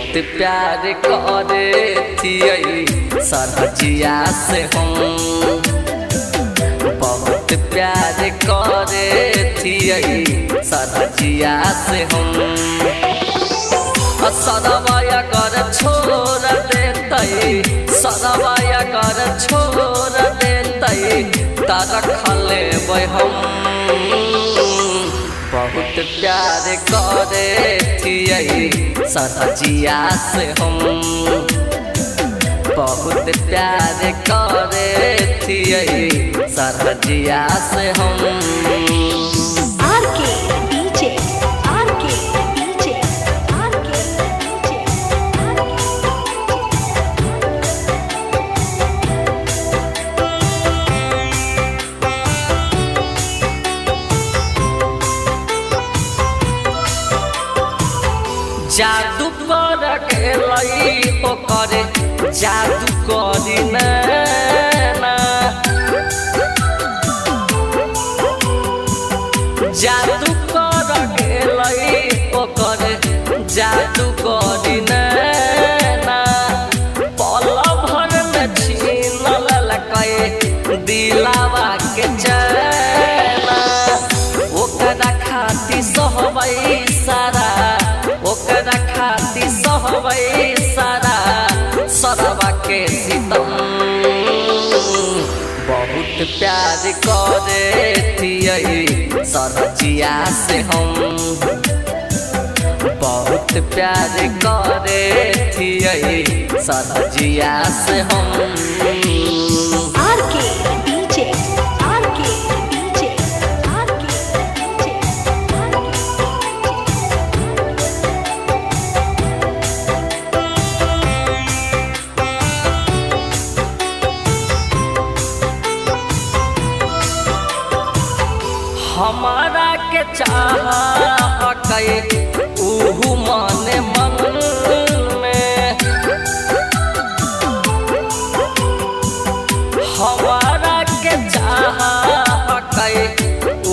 बहुत प्यार करे थियई सरहजिया से हम। बहुत प्यार करे थियई सरहजिया से हम। सदवाया कर छोड़ देतई, सदवाया कर छोड़ देतई तारा खले हम। बहुत प्यार करे थियई सरहजिया से हम। बहुत प्यार करे थियई सरहजिया से हम। जादू कर खेलई ओकरे जादू करी ना। जादू कर खेलई ओकरे जादू करी ना। पल भर में छीन ललकै दिलावा के चैना। ओकरा खातिर सहबै सारा, ओकरा खातिर सहबै सारा सरवा के सितम। बहुत प्यार करे थियई सरहजिया से हम। बहुत प्यार करे थियई सरहजिया से हम। हमारा के चाहकै उहु मने मन में। हमारा के चाहकै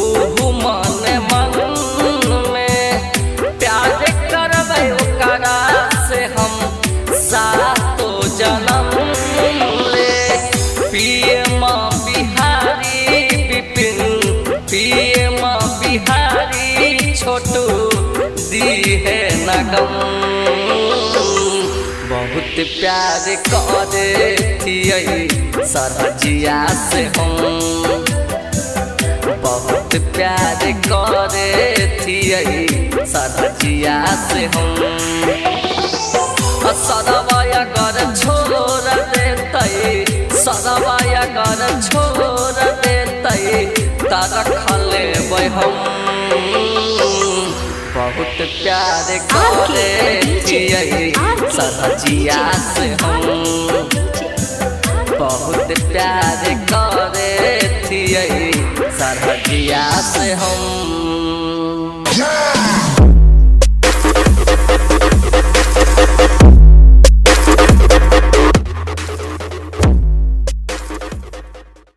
उहु मने मन में। प्यार करबै ओकरा से हम सातो जन्म ले। पीएम बिहारी विपिन, पीएम बिहारी छोटू दी है नगम। बहुत प्यार करे थियई सरहजिया से हम। बहुत प्यार करे थियई सरहजिया से हम। सदवाया कर छोड़ देतई, सदवाया कर छोड़ देतई तारा खले हम। बहुत प्यार करे थियई सरहजिया से हम। बहुत प्यार करे थियई सरहजिया से हम।